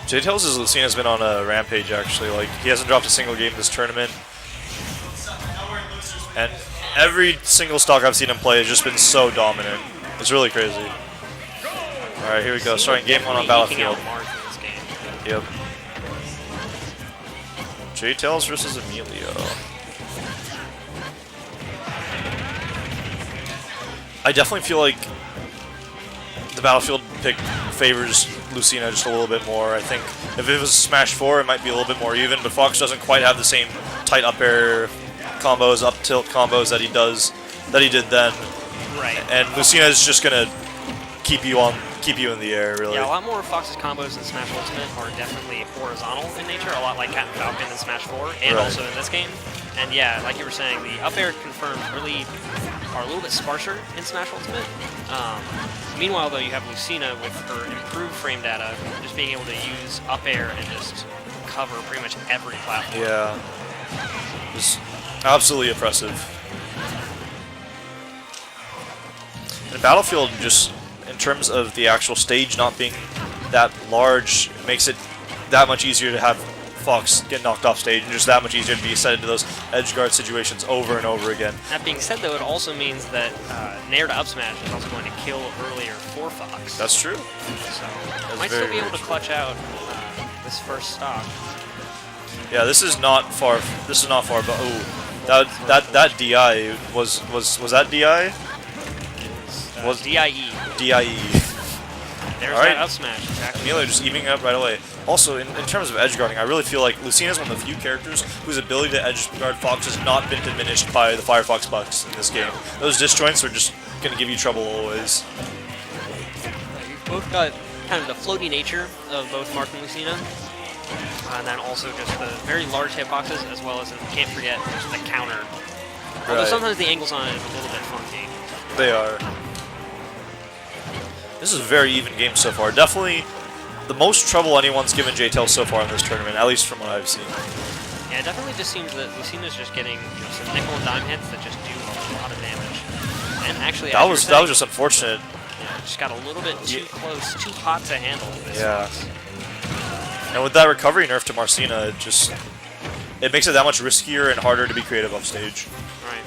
Jtails' Lucina's been on a rampage, actually. Like, he hasn't dropped a single game this tournament. And every single stock I've seen him play has just been so dominant. It's really crazy. Alright, here we go. Starting game 1 on Battlefield. Yep. Jtails versus Emiliio. I definitely feel like the Battlefield pick favors Lucina just a little bit more. I think if it was Smash 4, it might be a little bit more even, but Fox doesn't quite have the same tight up air combos, up tilt combos that he did then. Right. And Lucina is just gonna keep you in the air, really. Yeah, a lot more of Fox's combos in Smash Ultimate are definitely horizontal in nature, a lot like Cat and Falcon in Smash 4, and also in this game. And yeah, like you were saying, the up air confirms really are a little bit sparser in Smash Ultimate. Meanwhile, though, you have Lucina with her improved frame data, just being able to use up air and just cover pretty much every platform. Yeah. Just absolutely oppressive. And Battlefield, just in terms of the actual stage not being that large, makes it that much easier to have Fox get knocked off stage, and just that much easier to be set into those edge guard situations over and over again. That being said, though, it also means that Nair to up smash is also going to kill earlier for Fox. That's true. So might still be able to clutch out this first stock. Yeah, this is not far. This is not far, but that DI was that DI? Was DIE. DIE. There's that up smash. Emiliio just evening up right away. Also, in terms of edge guarding, I really feel like Lucina is one of the few characters whose ability to edge guard Fox has not been diminished by the Firefox bugs in this game. Those disjoints are just going to give you trouble always. You've both got kind of the floaty nature of both Mark and Lucina, and then also just the very large hitboxes, as well as, and can't forget, just the counter. Although sometimes the angles on it is a little bit funky. They are. This is a very even game so far. Definitely the most trouble anyone's given Jtails so far in this tournament, at least from what I've seen. Yeah, it definitely just seems that Lucina's just getting some nickel and dime hits that just do a lot of damage. And actually, that was just unfortunate. Yeah, just got a little bit too close, too hot to handle. Yeah. And with that recovery nerf to Marcina, it makes it that much riskier and harder to be creative off stage. Right.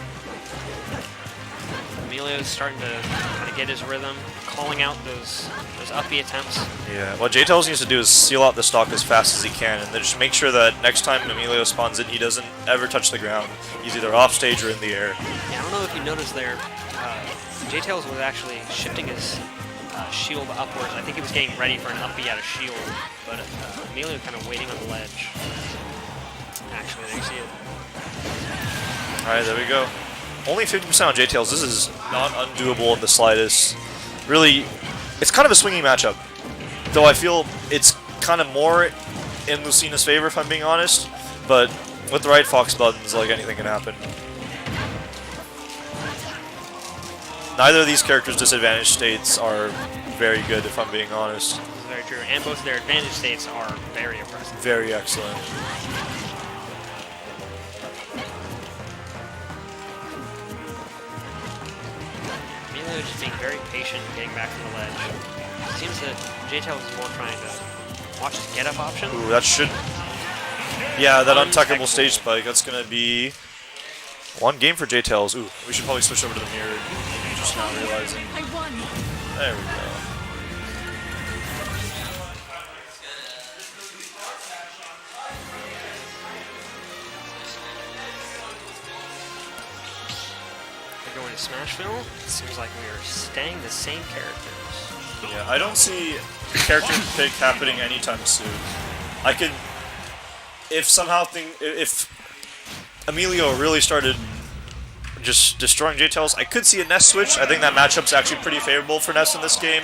Emilio's starting to kind of get his rhythm, calling out those uppy attempts. Yeah, what Jtails needs to do is seal out the stock as fast as he can, and then just make sure that next time Emiliio spawns in, he doesn't ever touch the ground. He's either off stage or in the air. Yeah, I don't know if you noticed there, Jtails was actually shifting his shield upwards. I think he was getting ready for an uppy out of shield, but Emilio kind of waiting on the ledge. Actually, there you see it. Alright, there we go. Only 50% on Jtails. This is not undoable in the slightest. Really, it's kind of a swinging matchup. Though I feel it's kind of more in Lucina's favor, if I'm being honest. But with the right Fox buttons, like, anything can happen. Neither of these characters' disadvantage states are very good, if I'm being honest. This is very true. And both of their advantage states are very impressive. Very excellent. Just being very patient and getting back from the ledge. It seems that Jtails is more trying to watch his get-up option. Ooh, that should... Yeah, that untuckable stage spike, that's going to be one game for Jtails. Ooh, we should probably switch over to the mirror. Just now realizing. There we go. Going to Smashville, it seems like we are staying the same characters. Yeah, I don't see character pick happening anytime soon. I could, if Emiliio really started just destroying Jtails, I could see a Ness switch. I think that matchup's actually pretty favorable for Ness in this game.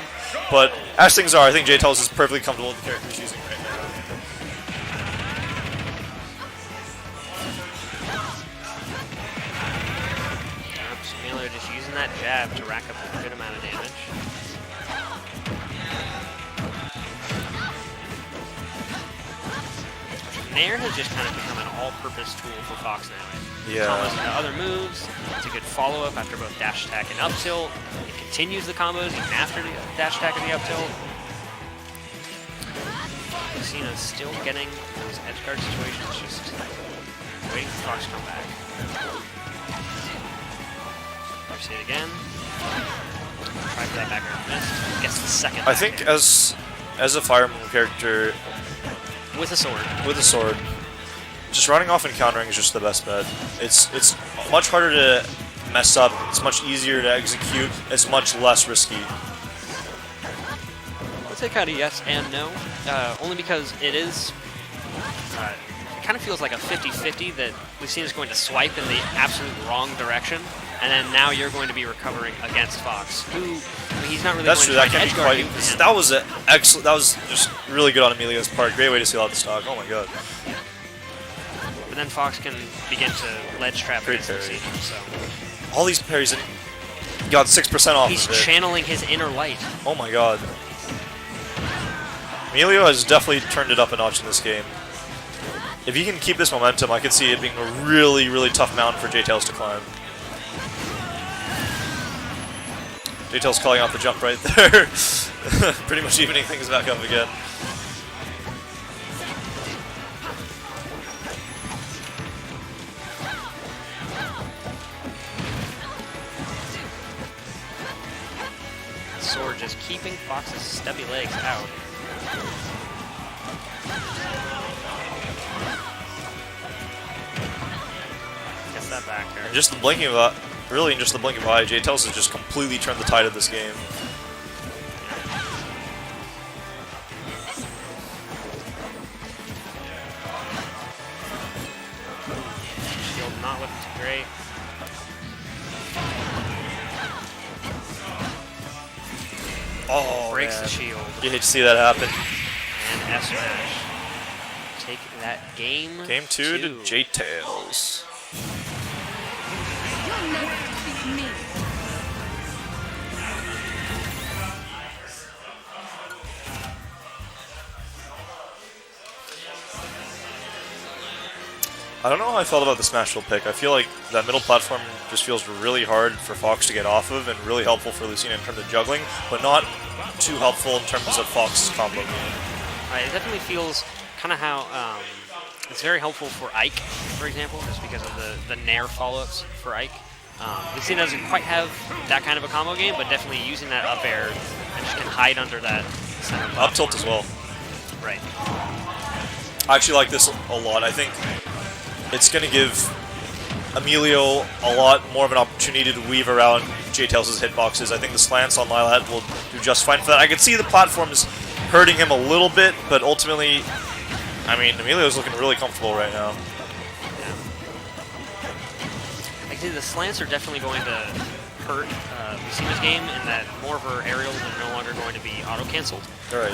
But as things are, I think Jtails is perfectly comfortable with the character he's using right now. Just using that jab to rack up a good amount of damage. Nair has just kind of become an all-purpose tool for Fox now. Yeah. Combos into other moves. It's a good follow-up after both dash attack and up tilt. It continues the combos even after the dash attack and the up tilt. Lucina is still getting those edge guard situations, just waiting for Fox to come back. You see it again. Try for that back air, missed. Gets the second. I think as a Fire Emblem character with a sword. With a sword, just running off and countering is just the best bet. It's much harder to mess up. It's much easier to execute. It's much less risky. I'd say kind of yes and no, only because it is. It kind of feels like a 50-50 that Lucina's going to swipe in the absolute wrong direction, and then now you're going to be recovering against Fox, who, I mean, he's not really That's going true. to That can be quite. That was excellent. That was just really good on Emilio's part. Great way to seal out the stock. Oh my god. But then Fox can begin to ledge trap Great against parry. Lucina. So All these parries, and got 6% off he's of it. channeling his inner light. Oh my god. Emilio has definitely turned it up a notch in this game. If he can keep this momentum, I could see it being a really, really tough mountain for Jtails to climb. Jtails calling out the jump right there. Pretty much evening things back up again. Sword just keeping Fox's stubby legs out. Gets that back there. And just the blinking of really in just the blink of an eye, Jtails has just completely turned the tide of this game. Shield not looking too great. Oh, Breaks man. the shield. You hate to see that happen. And F smash. Take that game. Game 2 to Jtails. You'll never defeat me. I don't know how I felt about the Smashville pick. I feel like that middle platform just feels really hard for Fox to get off of and really helpful for Lucina in terms of juggling, but not too helpful in terms of Fox's combo game. It definitely feels kind of how it's very helpful for Ike, for example, just because of the Nair follow-ups for Ike. Lucina doesn't quite have that kind of a combo game, but definitely using that up air and just can hide under that center Up tilt as well. Right. I actually like this a lot. I think it's going to give Emilio a lot more of an opportunity to weave around Jtails' hitboxes. I think the slants on Lilat will do just fine for that. I can see the platforms hurting him a little bit, but ultimately, I mean, Emilio's looking really comfortable right now. Yeah. I think the slants are definitely going to hurt Lucina's game in that more of her aerials are no longer going to be auto-canceled. Right.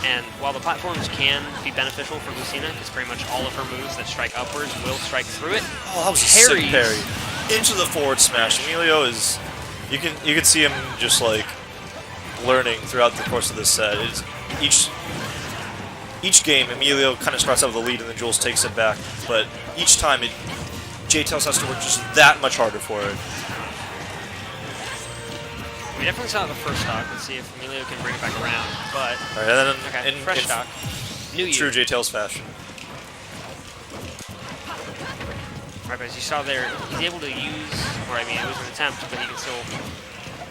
And while the platforms can be beneficial for Lucina, because pretty much all of her moves that strike upwards will strike through it. Oh, that was a sick parry. Into the forward smash. Emilio is, you can see him just like learning throughout the course of this set. Each game, Emilio kind of starts out with the lead and then Jules takes it back, but each time Jtails has to work just that much harder for it. We definitely saw it in the first stock. Let's see if Emilio can bring it back around. But all right, and then okay, fresh stock. New true you. Jtails fashion. All right, but as you saw there, he's able to use, or I mean, it was an attempt, but he can still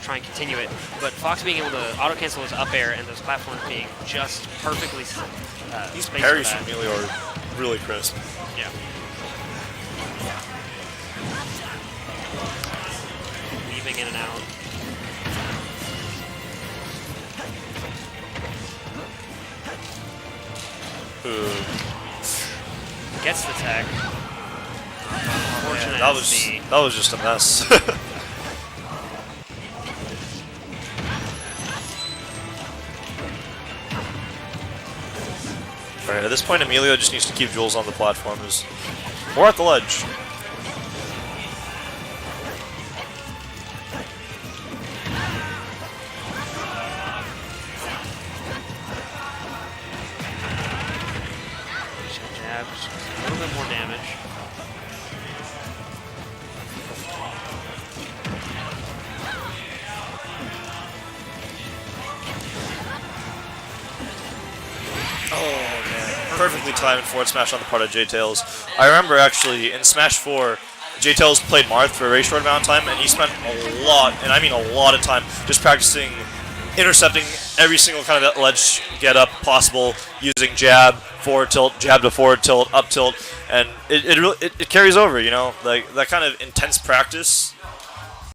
try and continue it. But Fox being able to auto-cancel his up air and those platforms being just perfectly These spaced parries for from that. Emilio are really crisp. Yeah. Weaving in and out. Ooh. Gets the tech. Unfortunate. That was just a mess. Alright, at this point Emilio just needs to keep Jules on the platforms. Or at the ledge. Jab, just a little bit more damage. Oh. perfectly timed forward smash on the part of Jtails. I remember actually in Smash 4, Jtails played Marth for a very short amount of time, and he spent a lot, and I mean a lot of time, just practicing intercepting every single kind of ledge get up possible using jab, forward tilt, jab to forward tilt, up tilt, and it carries over, you know, like that kind of intense practice